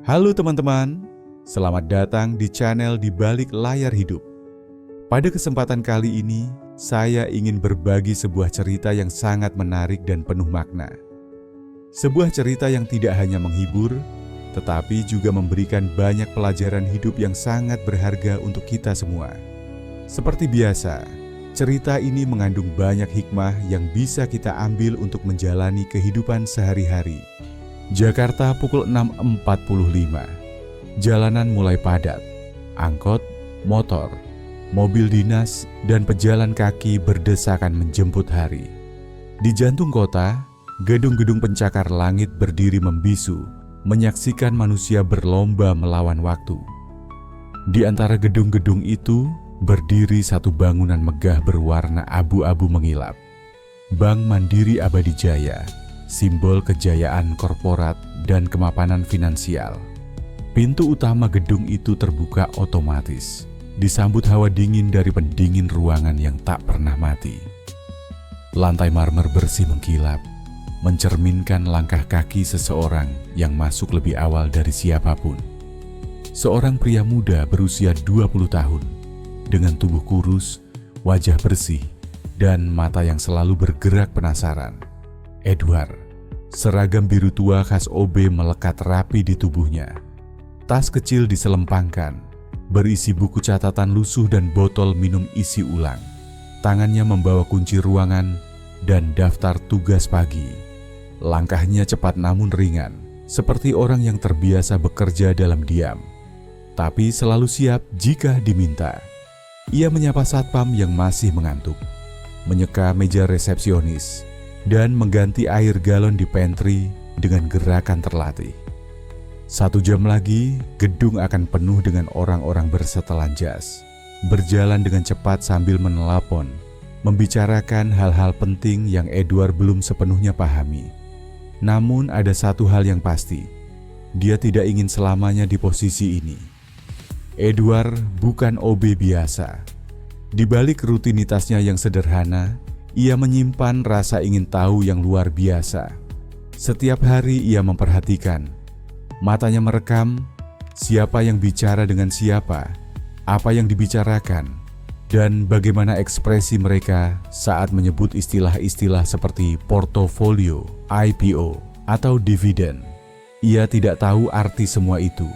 Halo teman-teman, selamat datang di channel Di Balik Layar Hidup. Pada kesempatan kali ini, saya ingin berbagi sebuah cerita yang sangat menarik dan penuh makna. Sebuah cerita yang tidak hanya menghibur, tetapi juga memberikan banyak pelajaran hidup yang sangat berharga untuk kita semua. Seperti biasa, cerita ini mengandung banyak hikmah yang bisa kita ambil untuk menjalani kehidupan sehari-hari. Jakarta pukul 6.45. Jalanan mulai padat. Angkot, motor, mobil dinas, dan pejalan kaki berdesakan menjemput hari. Di jantung kota, gedung-gedung pencakar langit berdiri membisu, menyaksikan manusia berlomba melawan waktu. Di antara gedung-gedung itu, berdiri satu bangunan megah berwarna abu-abu mengilap. Bank Mandiri Abadi Jaya, simbol kejayaan korporat dan kemapanan finansial. Pintu utama gedung itu terbuka otomatis, disambut hawa dingin dari pendingin ruangan yang tak pernah mati. Lantai marmer bersih mengkilap, mencerminkan langkah kaki seseorang yang masuk lebih awal dari siapapun. Seorang pria muda berusia 20 tahun, dengan tubuh kurus, wajah bersih, dan mata yang selalu bergerak penasaran. Edward, seragam biru tua khas OB melekat rapi di tubuhnya. Tas kecil diselempangkan, berisi buku catatan lusuh dan botol minum isi ulang. Tangannya membawa kunci ruangan dan daftar tugas pagi. Langkahnya cepat namun ringan, seperti orang yang terbiasa bekerja dalam diam, tapi selalu siap jika diminta. Ia menyapa satpam yang masih mengantuk, menyeka meja resepsionis, dan mengganti air galon di pantry dengan gerakan terlatih. 1 jam lagi, gedung akan penuh dengan orang-orang bersetelan jas, berjalan dengan cepat sambil menelpon, membicarakan hal-hal penting yang Edward belum sepenuhnya pahami. Namun ada satu hal yang pasti, dia tidak ingin selamanya di posisi ini. Edward bukan OB biasa. Di balik rutinitasnya yang sederhana, ia menyimpan rasa ingin tahu yang luar biasa. Setiap hari ia memperhatikan. Matanya merekam siapa yang bicara dengan siapa, apa yang dibicarakan, dan bagaimana ekspresi mereka saat menyebut istilah-istilah seperti portofolio, IPO, atau dividen. Ia tidak tahu arti semua itu,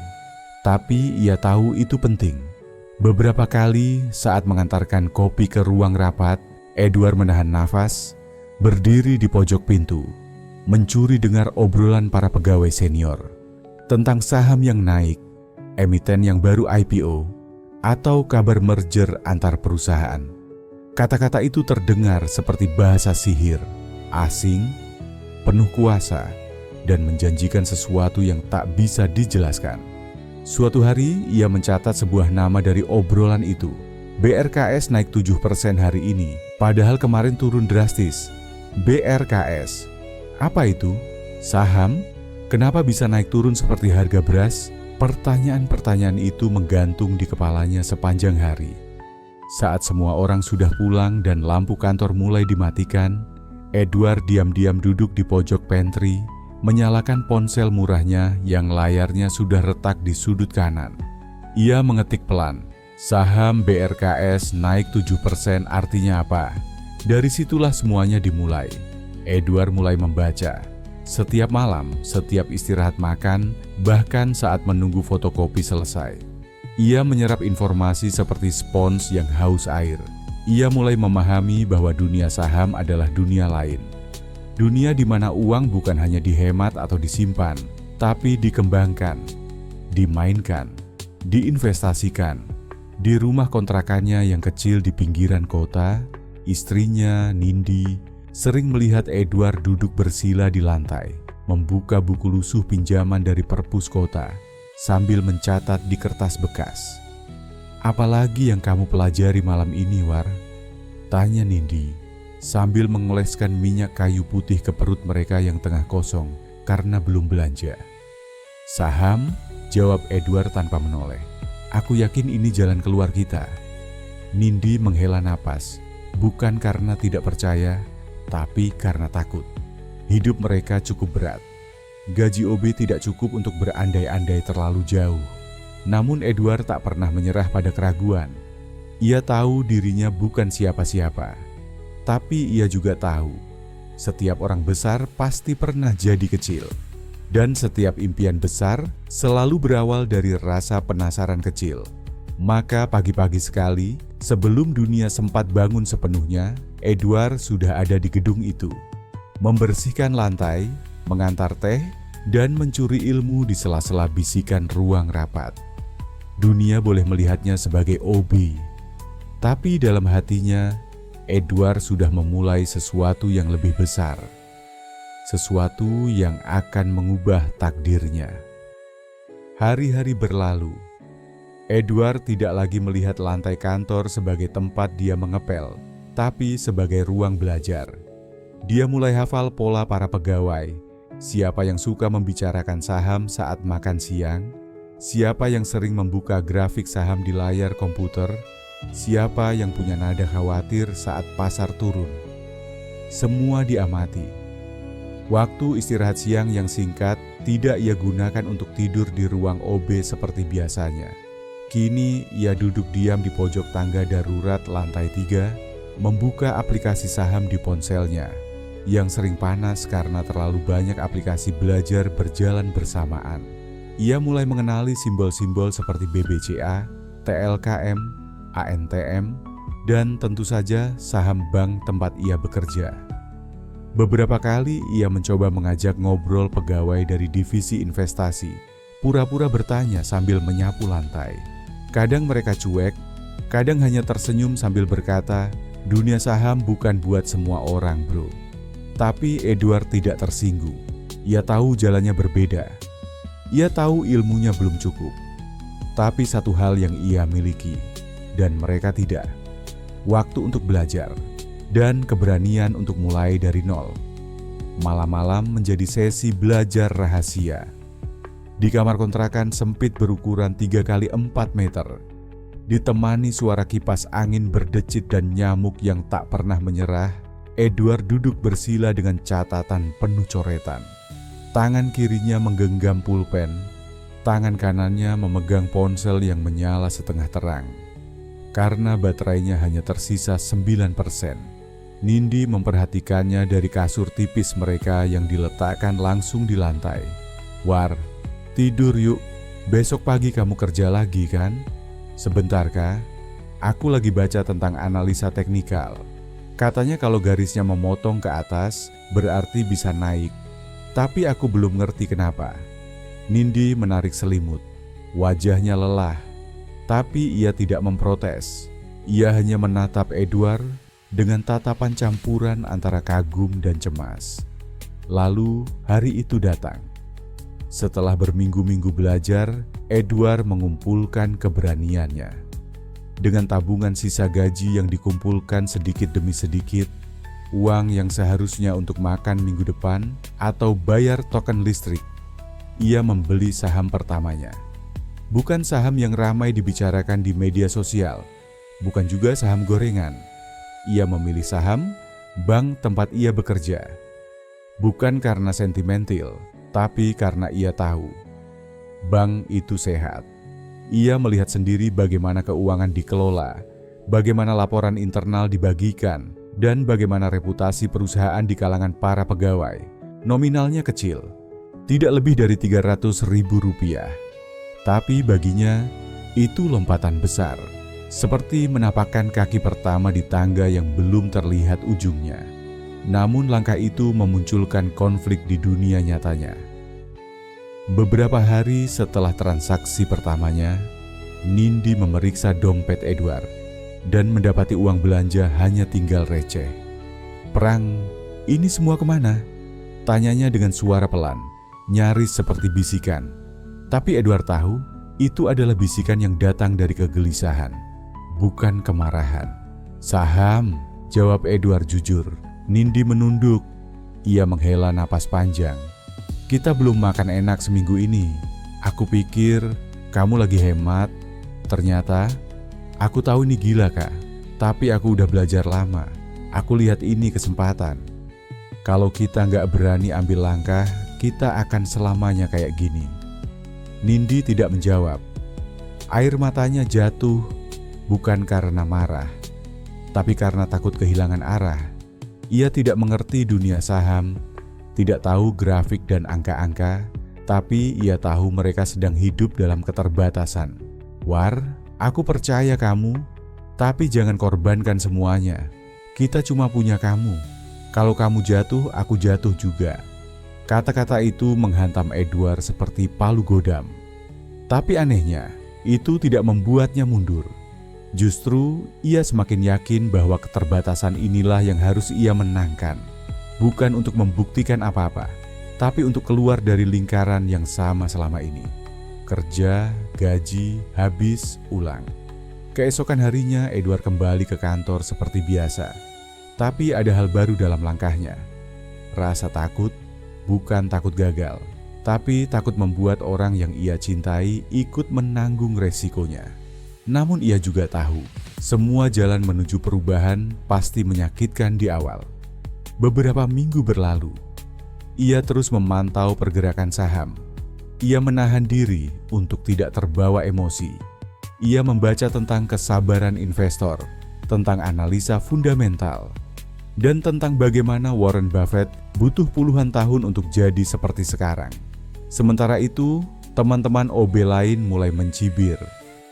tapi ia tahu itu penting. Beberapa kali saat mengantarkan kopi ke ruang rapat, Edward menahan nafas, berdiri di pojok pintu, mencuri dengar obrolan para pegawai senior tentang saham yang naik, emiten yang baru IPO, atau kabar merger antar perusahaan. Kata-kata itu terdengar seperti bahasa sihir, asing, penuh kuasa, dan menjanjikan sesuatu yang tak bisa dijelaskan. Suatu hari, ia mencatat sebuah nama dari obrolan itu. BRKS naik 7% hari ini, padahal kemarin turun drastis. BRKS, apa itu? Saham? Kenapa bisa naik turun seperti harga beras? Pertanyaan-pertanyaan itu menggantung di kepalanya sepanjang hari. Saat semua orang sudah pulang dan lampu kantor mulai dimatikan, Edward diam-diam duduk di pojok pantry, menyalakan ponsel murahnya yang layarnya sudah retak di sudut kanan. Ia mengetik pelan, saham BRKS naik 7% artinya apa? Dari situlah semuanya dimulai. Edward mulai membaca. Setiap malam, setiap istirahat makan, bahkan saat menunggu fotokopi selesai. Ia menyerap informasi seperti spons yang haus air. Ia mulai memahami bahwa dunia saham adalah dunia lain. Dunia di mana uang bukan hanya dihemat atau disimpan, tapi dikembangkan, dimainkan, diinvestasikan. Di rumah kontrakannya yang kecil di pinggiran kota, istrinya, Nindi, sering melihat Edward duduk bersila di lantai, membuka buku lusuh pinjaman dari perpus kota, sambil mencatat di kertas bekas. "Apalagi yang kamu pelajari malam ini, War?" tanya Nindi, sambil mengoleskan minyak kayu putih ke perut mereka yang tengah kosong karena belum belanja. "Saham," jawab Edward tanpa menoleh. "Aku yakin ini jalan keluar kita." Nindi menghela napas, bukan karena tidak percaya, tapi karena takut. Hidup mereka cukup berat. Gaji OB tidak cukup untuk berandai-andai terlalu jauh. Namun Edward tak pernah menyerah pada keraguan. Ia tahu dirinya bukan siapa-siapa. Tapi ia juga tahu, setiap orang besar pasti pernah jadi kecil. Dan setiap impian besar selalu berawal dari rasa penasaran kecil. Maka pagi-pagi sekali, sebelum dunia sempat bangun sepenuhnya, Edward sudah ada di gedung itu. Membersihkan lantai, mengantar teh, dan mencuri ilmu di sela-sela bisikan ruang rapat. Dunia boleh melihatnya sebagai OB. Tapi dalam hatinya, Edward sudah memulai sesuatu yang lebih besar. Sesuatu yang akan mengubah takdirnya. Hari-hari berlalu. Edward tidak lagi melihat lantai kantor sebagai tempat dia mengepel, tapi sebagai ruang belajar. Dia mulai hafal pola para pegawai, siapa yang suka membicarakan saham saat makan siang, siapa yang sering membuka grafik saham di layar komputer, siapa yang punya nada khawatir saat pasar turun. Semua diamati. Waktu istirahat siang yang singkat tidak ia gunakan untuk tidur di ruang OB seperti biasanya. Kini ia duduk diam di pojok tangga darurat lantai 3, membuka aplikasi saham di ponselnya, yang sering panas karena terlalu banyak aplikasi belajar berjalan bersamaan. Ia mulai mengenali simbol-simbol seperti BBCA, TLKM, ANTM, dan tentu saja saham bank tempat ia bekerja. Beberapa kali ia mencoba mengajak ngobrol pegawai dari divisi investasi, pura-pura bertanya sambil menyapu lantai. Kadang mereka cuek, kadang hanya tersenyum sambil berkata, "Dunia saham bukan buat semua orang, bro." Tapi Edward tidak tersinggung. Ia tahu jalannya berbeda. Ia tahu ilmunya belum cukup. Tapi satu hal yang ia miliki, dan mereka tidak. Waktu untuk belajar. Dan keberanian untuk mulai dari nol. Malam-malam menjadi sesi belajar rahasia. Di kamar kontrakan sempit berukuran 3x4 meter, ditemani suara kipas angin berdecit dan nyamuk yang tak pernah menyerah, Edward duduk bersila dengan catatan penuh coretan. Tangan kirinya menggenggam pulpen, tangan kanannya memegang ponsel yang menyala setengah terang. Karena baterainya hanya tersisa 9%. Nindi memperhatikannya dari kasur tipis mereka yang diletakkan langsung di lantai. "War, tidur yuk, besok pagi kamu kerja lagi kan? Sebentar kah? Aku lagi baca tentang analisa teknikal. Katanya kalau garisnya memotong ke atas, berarti bisa naik. Tapi aku belum ngerti kenapa." Nindi menarik selimut. Wajahnya lelah, tapi ia tidak memprotes. Ia hanya menatap Edward dengan tatapan campuran antara kagum dan cemas. Lalu hari itu datang. Setelah berminggu-minggu belajar, Edward mengumpulkan keberaniannya. Dengan tabungan sisa gaji yang dikumpulkan sedikit demi sedikit, uang yang seharusnya untuk makan minggu depan atau bayar token listrik, ia membeli saham pertamanya. Bukan saham yang ramai dibicarakan di media sosial, bukan juga saham gorengan. Ia memilih saham bank tempat ia bekerja. Bukan karena sentimental, tapi karena ia tahu bank itu sehat. Ia melihat sendiri bagaimana keuangan dikelola, bagaimana laporan internal dibagikan, dan bagaimana reputasi perusahaan di kalangan para pegawai. Nominalnya kecil, tidak lebih dari Rp300.000. Tapi baginya, itu lompatan besar. Seperti menapakkan kaki pertama di tangga yang belum terlihat ujungnya. Namun langkah itu memunculkan konflik di dunia nyatanya. Beberapa hari setelah transaksi pertamanya, Nindi memeriksa dompet Edward dan mendapati uang belanja hanya tinggal receh. "Perang, ini semua kemana?" Tanyanya dengan suara pelan, nyaris seperti bisikan. Tapi Edward tahu itu adalah bisikan yang datang dari kegelisahan, bukan kemarahan. "Saham," jawab Edward jujur. Nindi menunduk. Ia menghela napas panjang. "Kita belum makan enak seminggu ini. Aku pikir kamu lagi hemat. Ternyata aku tahu ini gila, Kak. Tapi aku udah belajar lama. Aku lihat ini kesempatan. Kalau kita nggak berani ambil langkah, kita akan selamanya kayak gini?" Nindi tidak menjawab. Air matanya jatuh bukan karena marah, tapi karena takut kehilangan arah. Ia tidak mengerti dunia saham, tidak tahu grafik dan angka-angka, tapi ia tahu mereka sedang hidup dalam keterbatasan. "War, aku percaya kamu, tapi jangan korbankan semuanya. Kita cuma punya kamu. Kalau kamu jatuh, aku jatuh juga." Kata-kata itu menghantam Edward seperti palu godam. Tapi anehnya, itu tidak membuatnya mundur. Justru ia semakin yakin bahwa keterbatasan inilah yang harus ia menangkan. Bukan untuk membuktikan apa-apa, tapi untuk keluar dari lingkaran yang sama selama ini. Kerja, gaji, habis, ulang. Keesokan harinya Edward kembali ke kantor seperti biasa. Tapi ada hal baru dalam langkahnya. Rasa takut, bukan takut gagal, tapi takut membuat orang yang ia cintai ikut menanggung resikonya. Namun ia juga tahu, semua jalan menuju perubahan pasti menyakitkan di awal. Beberapa minggu berlalu, ia terus memantau pergerakan saham. Ia menahan diri untuk tidak terbawa emosi. Ia membaca tentang kesabaran investor, tentang analisa fundamental, dan tentang bagaimana Warren Buffett butuh puluhan tahun untuk jadi seperti sekarang. Sementara itu, teman-teman OB lain mulai mencibir.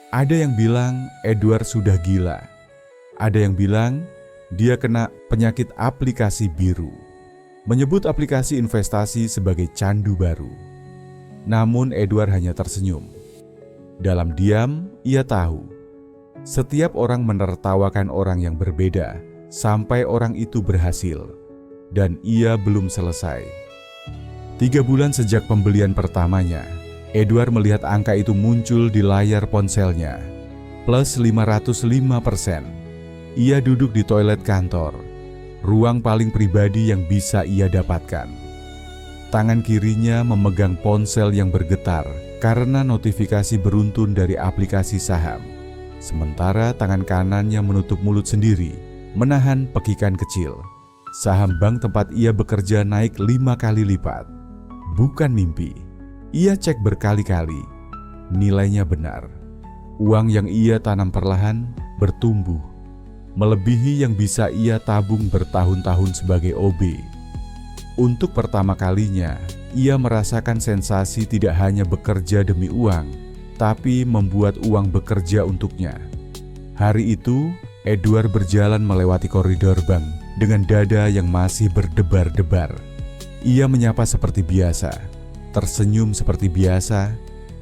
Ada yang bilang Edward sudah gila. Ada yang bilang dia kena penyakit aplikasi biru. Menyebut aplikasi investasi sebagai candu baru. Namun Edward hanya tersenyum. Dalam diam, ia tahu setiap orang menertawakan orang yang berbeda sampai orang itu berhasil. Dan ia belum selesai. 3 bulan sejak pembelian pertamanya, Edward melihat angka itu muncul di layar ponselnya. Plus 505%. Ia duduk di toilet kantor, ruang paling pribadi yang bisa ia dapatkan. Tangan kirinya memegang ponsel yang bergetar karena notifikasi beruntun dari aplikasi saham. Sementara tangan kanannya menutup mulut sendiri, menahan pekikan kecil. Saham bank tempat ia bekerja naik 5 kali lipat. Bukan mimpi. Ia cek berkali-kali. Nilainya benar. Uang yang ia tanam perlahan bertumbuh, melebihi yang bisa ia tabung bertahun-tahun sebagai OB. Untuk pertama kalinya, ia merasakan sensasi tidak hanya bekerja demi uang, tapi membuat uang bekerja untuknya. Hari itu, Edward berjalan melewati koridor bank dengan dada yang masih berdebar-debar. Ia menyapa seperti biasa, tersenyum seperti biasa,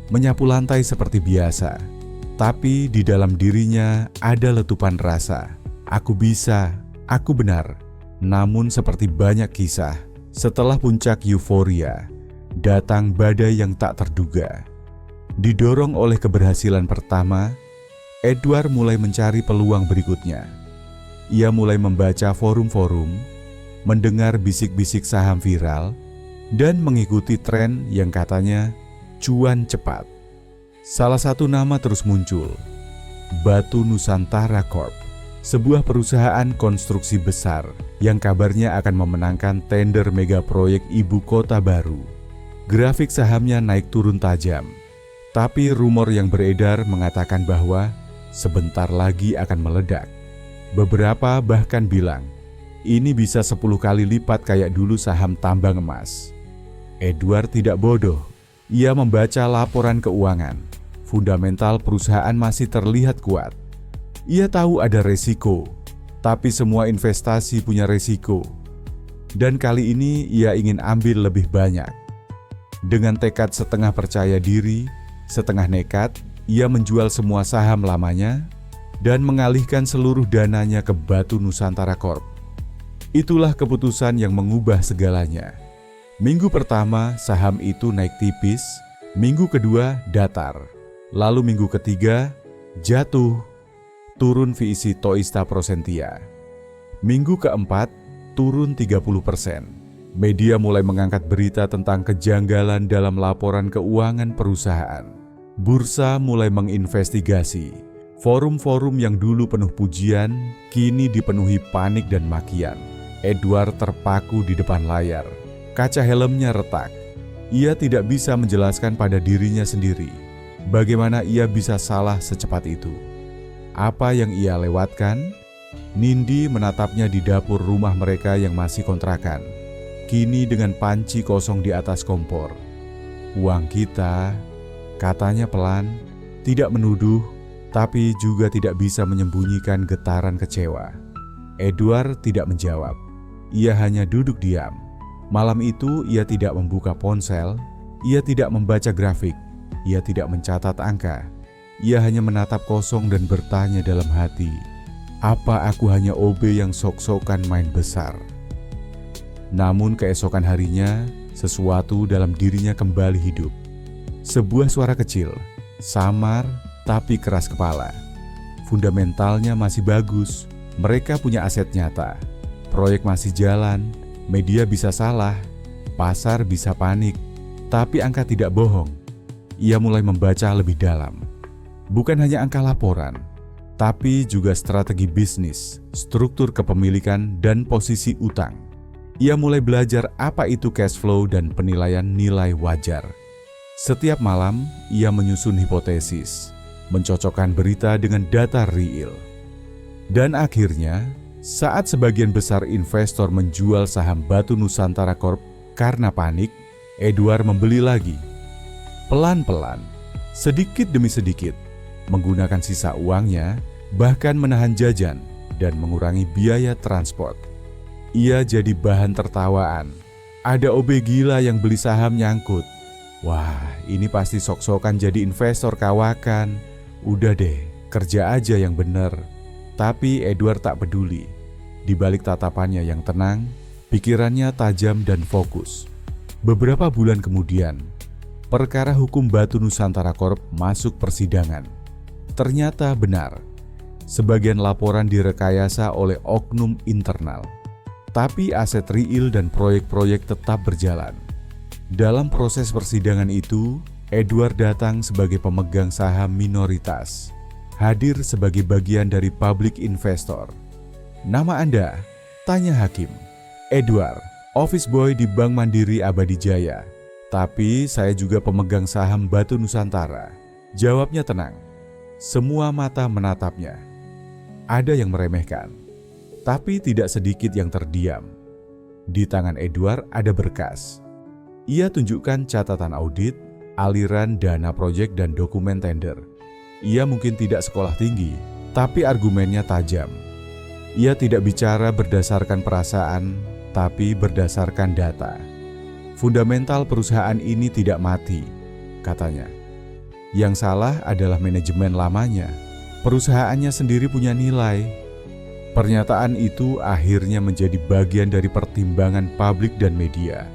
menyapu lantai seperti biasa. Tapi di dalam dirinya ada letupan rasa. Aku bisa, aku benar. Namun seperti banyak kisah, setelah puncak euforia, datang badai yang tak terduga. Didorong oleh keberhasilan pertama, Edward mulai mencari peluang berikutnya. Ia mulai membaca forum-forum, mendengar bisik-bisik saham viral, dan mengikuti tren yang katanya cuan cepat. Salah satu nama terus muncul, Batu Nusantara Corp, sebuah perusahaan konstruksi besar yang kabarnya akan memenangkan tender mega proyek ibu kota baru. Grafik sahamnya naik turun tajam, tapi rumor yang beredar mengatakan bahwa sebentar lagi akan meledak. Beberapa bahkan bilang, ini bisa 10 kali lipat kayak dulu saham tambang emas. Edward tidak bodoh. Ia membaca laporan keuangan. Fundamental perusahaan masih terlihat kuat. Ia tahu ada resiko, tapi semua investasi punya resiko. Dan kali ini ia ingin ambil lebih banyak. Dengan tekad setengah percaya diri, setengah nekat, ia menjual semua saham lamanya dan mengalihkan seluruh dananya ke Batu Nusantara Corp. Itulah keputusan yang mengubah segalanya. Minggu pertama saham itu naik tipis, minggu kedua datar, lalu minggu ketiga jatuh, turun VIC Toista Prosentia. Minggu keempat turun 30%. Media mulai mengangkat berita tentang kejanggalan dalam laporan keuangan perusahaan. Bursa mulai menginvestigasi. Forum-forum yang dulu penuh pujian kini dipenuhi panik dan makian. Edward terpaku di depan layar. Kaca helmnya retak. Ia tidak bisa menjelaskan pada dirinya sendiri bagaimana ia bisa salah secepat itu. Apa yang ia lewatkan? Nindi menatapnya di dapur rumah mereka yang masih kontrakan, kini dengan panci kosong di atas kompor. "Uang kita," katanya pelan, tidak menuduh, tapi juga tidak bisa menyembunyikan getaran kecewa. Edward tidak menjawab. Ia hanya duduk diam. Malam itu ia tidak membuka ponsel, ia tidak membaca grafik, ia tidak mencatat angka. Ia hanya menatap kosong dan bertanya dalam hati, apa aku hanya OB yang sok-sokan main besar? Namun keesokan harinya, sesuatu dalam dirinya kembali hidup. Sebuah suara kecil, samar tapi keras kepala. Fundamentalnya masih bagus, mereka punya aset nyata. Proyek masih jalan, media bisa salah, pasar bisa panik, tapi angka tidak bohong. Ia mulai membaca lebih dalam. Bukan hanya angka laporan, tapi juga strategi bisnis, struktur kepemilikan, dan posisi utang. Ia mulai belajar apa itu cash flow dan penilaian nilai wajar. Setiap malam, ia menyusun hipotesis, mencocokkan berita dengan data real. Dan akhirnya, saat sebagian besar investor menjual saham Batu Nusantara Corp karena panik, Edward membeli lagi. Pelan-pelan, sedikit demi sedikit, menggunakan sisa uangnya, bahkan menahan jajan dan mengurangi biaya transport. Ia jadi bahan tertawaan. Ada OB gila yang beli saham nyangkut. Wah, ini pasti sok-sokan jadi investor kawakan. Udah deh, kerja aja yang bener. Tapi Edward tak peduli. Di balik tatapannya yang tenang, pikirannya tajam dan fokus. Beberapa bulan kemudian, perkara hukum Batu Nusantara Corp masuk persidangan. Ternyata benar, sebagian laporan direkayasa oleh oknum internal. Tapi aset real dan proyek-proyek tetap berjalan. Dalam proses persidangan itu, Edward datang sebagai pemegang saham minoritas, hadir sebagai bagian dari public investor. "Nama Anda?" tanya hakim. "Edward, office boy di Bank Mandiri Abadi Jaya. Tapi saya juga pemegang saham Batu Nusantara," jawabnya tenang. Semua mata menatapnya. Ada yang meremehkan, tapi tidak sedikit yang terdiam. Di tangan Edward ada berkas. Ia tunjukkan catatan audit, aliran dana proyek dan dokumen tender. Ia mungkin tidak sekolah tinggi, tapi argumennya tajam. Ia tidak bicara berdasarkan perasaan, tapi berdasarkan data. Fundamental perusahaan ini tidak mati, katanya. Yang salah adalah manajemen lamanya. Perusahaannya sendiri punya nilai. Pernyataan itu akhirnya menjadi bagian dari pertimbangan publik dan media.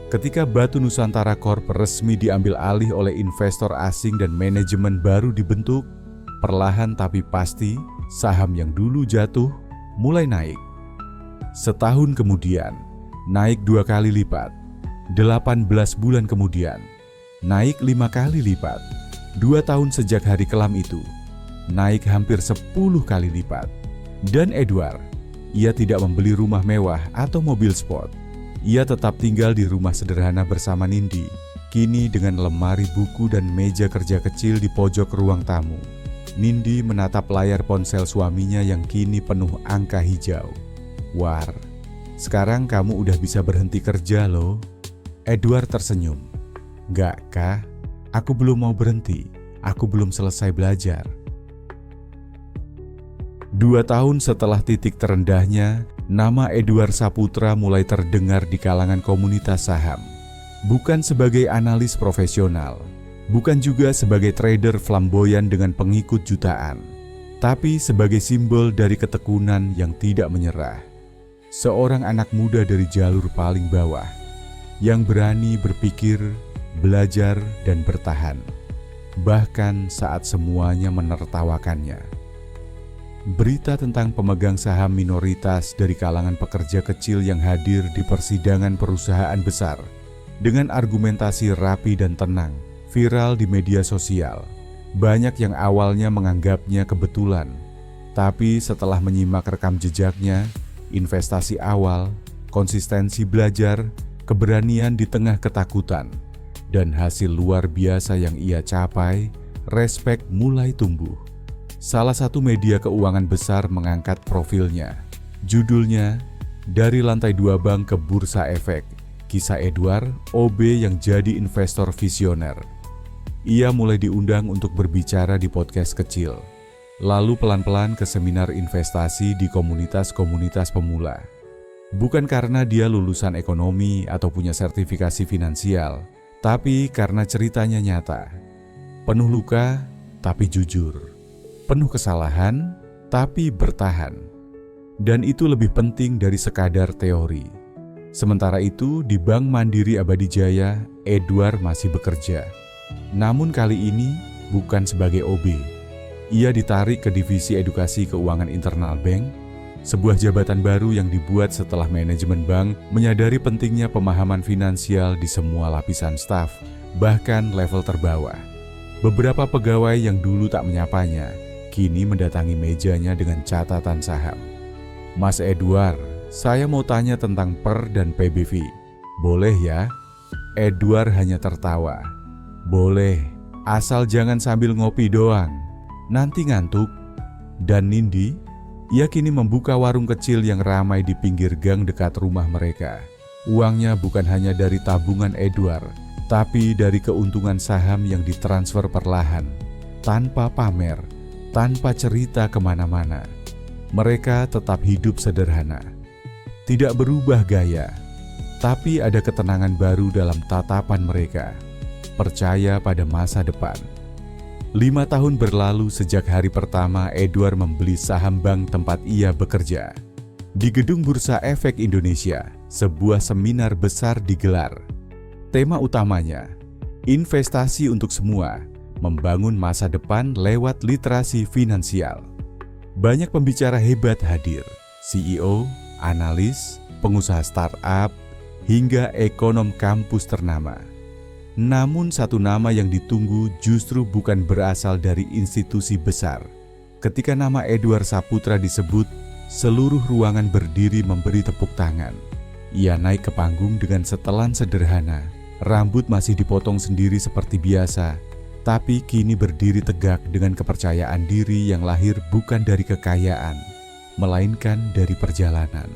Ketika Batu Nusantara Corp resmi diambil alih oleh investor asing dan manajemen baru dibentuk, perlahan tapi pasti saham yang dulu jatuh mulai naik. Setahun kemudian, naik 2 kali lipat. 18 bulan kemudian, naik 5 kali lipat. 2 tahun sejak hari kelam itu, naik hampir 10 kali lipat. Dan Edward, ia tidak membeli rumah mewah atau mobil sport. Ia tetap tinggal di rumah sederhana bersama Nindi, kini dengan lemari buku dan meja kerja kecil di pojok ruang tamu. Nindi menatap layar ponsel suaminya yang kini penuh angka hijau. "War, sekarang kamu udah bisa berhenti kerja loh." Edward tersenyum. "Nggak, Kak. Aku belum mau berhenti. Aku belum selesai belajar." 2 tahun setelah titik terendahnya, nama Edward Saputra mulai terdengar di kalangan komunitas saham. Bukan sebagai analis profesional, bukan juga sebagai trader flamboyan dengan pengikut jutaan, tapi sebagai simbol dari ketekunan yang tidak menyerah. Seorang anak muda dari jalur paling bawah, yang berani berpikir, belajar, dan bertahan, bahkan saat semuanya menertawakannya. Berita tentang pemegang saham minoritas dari kalangan pekerja kecil yang hadir di persidangan perusahaan besar dengan argumentasi rapi dan tenang viral di media sosial. Banyak yang awalnya menganggapnya kebetulan, tapi setelah menyimak rekam jejaknya, investasi awal, konsistensi belajar, keberanian di tengah ketakutan, Dan hasil luar biasa yang ia capai, respek mulai tumbuh. Salah satu media keuangan besar mengangkat profilnya. Judulnya, Dari Lantai 2 Bank ke Bursa Efek, Kisah Edward, OB yang jadi investor visioner. Ia mulai diundang untuk berbicara di podcast kecil, lalu pelan-pelan ke seminar investasi di komunitas-komunitas pemula. Bukan karena dia lulusan ekonomi atau punya sertifikasi finansial, tapi karena ceritanya nyata. Penuh luka, tapi jujur. Penuh kesalahan, tapi bertahan. Dan itu lebih penting dari sekadar teori. Sementara itu, di Bank Mandiri Abadi Jaya, Edward masih bekerja. Namun kali ini bukan sebagai OB. Ia ditarik ke Divisi Edukasi Keuangan Internal Bank, sebuah jabatan baru yang dibuat setelah manajemen bank menyadari pentingnya pemahaman finansial di semua lapisan staf, bahkan level terbawah. Beberapa pegawai yang dulu tak menyapanya, kini mendatangi mejanya dengan catatan saham. Mas Edward, saya mau tanya tentang PER dan PBV. Boleh ya? Edward hanya tertawa. Boleh, asal jangan sambil ngopi doang. Nanti ngantuk. Dan Nindi, ia kini membuka warung kecil yang ramai di pinggir gang dekat rumah mereka. Uangnya bukan hanya dari tabungan Edward, tapi dari keuntungan saham yang ditransfer perlahan, tanpa pamer, tanpa cerita kemana-mana. Mereka tetap hidup sederhana. Tidak berubah gaya, tapi ada ketenangan baru dalam tatapan mereka. Percaya pada masa depan. 5 tahun berlalu sejak hari pertama Edward membeli saham bank tempat ia bekerja. Di Gedung Bursa Efek Indonesia, sebuah seminar besar digelar. Tema utamanya, investasi untuk semua, membangun masa depan lewat literasi finansial. Banyak pembicara hebat hadir, CEO, analis, pengusaha startup, hingga ekonom kampus ternama. Namun satu nama yang ditunggu justru bukan berasal dari institusi besar. Ketika nama Edward Saputra disebut, seluruh ruangan berdiri memberi tepuk tangan. Ia naik ke panggung dengan setelan sederhana, rambut masih dipotong sendiri seperti biasa, tapi kini berdiri tegak dengan kepercayaan diri yang lahir bukan dari kekayaan, melainkan dari perjalanan.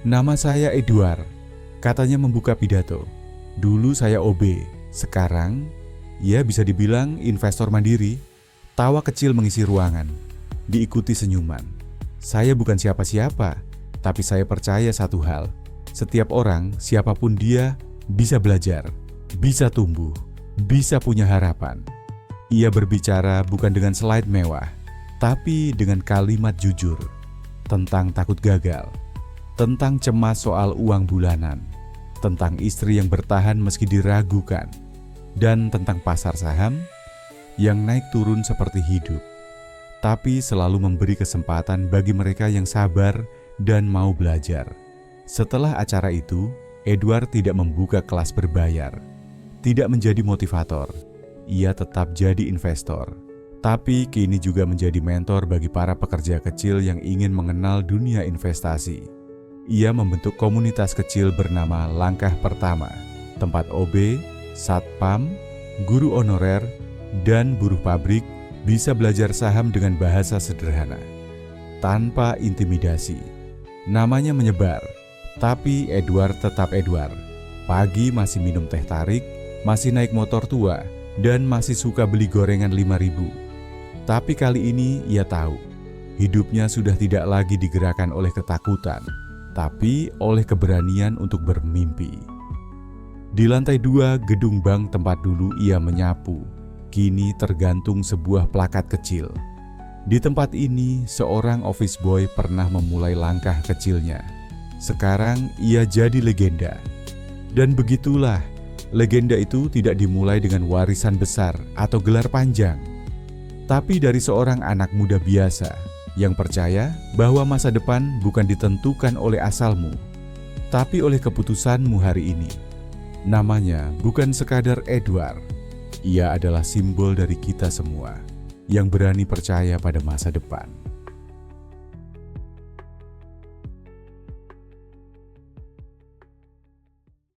Nama saya Edward, katanya membuka pidato. Dulu saya OB. Sekarang, ia bisa dibilang investor mandiri. Tawa kecil mengisi ruangan, diikuti senyuman. Saya bukan siapa-siapa, tapi saya percaya satu hal. Setiap orang, siapapun dia, bisa belajar, bisa tumbuh, bisa punya harapan. Ia berbicara bukan dengan slide mewah, tapi dengan kalimat jujur. Tentang takut gagal, tentang cemas soal uang bulanan, tentang istri yang bertahan meski diragukan, dan tentang pasar saham yang naik turun seperti hidup, tapi selalu memberi kesempatan bagi mereka yang sabar dan mau belajar. Setelah acara itu, Edward tidak membuka kelas berbayar, tidak menjadi motivator. Ia tetap jadi investor, tapi kini juga menjadi mentor bagi para pekerja kecil yang ingin mengenal dunia investasi. Ia membentuk komunitas kecil bernama Langkah Pertama, tempat OB, satpam, guru honorer, dan buruh pabrik bisa belajar saham dengan bahasa sederhana, tanpa intimidasi. Namanya menyebar, tapi Edward tetap Edward. Pagi masih minum teh tarik, masih naik motor tua, dan masih suka beli gorengan 5.000. Tapi kali ini ia tahu, hidupnya sudah tidak lagi digerakkan oleh ketakutan, tapi oleh keberanian untuk bermimpi. Di lantai 2 gedung bank tempat dulu ia menyapu, kini tergantung sebuah plakat kecil. Di tempat ini, seorang office boy pernah memulai langkah kecilnya. Sekarang ia jadi legenda. Dan begitulah, legenda itu tidak dimulai dengan warisan besar atau gelar panjang, tapi dari seorang anak muda biasa yang percaya bahwa masa depan bukan ditentukan oleh asalmu, tapi oleh keputusanmu hari ini. Namanya bukan sekadar Edward, ia adalah simbol dari kita semua yang berani percaya pada masa depan.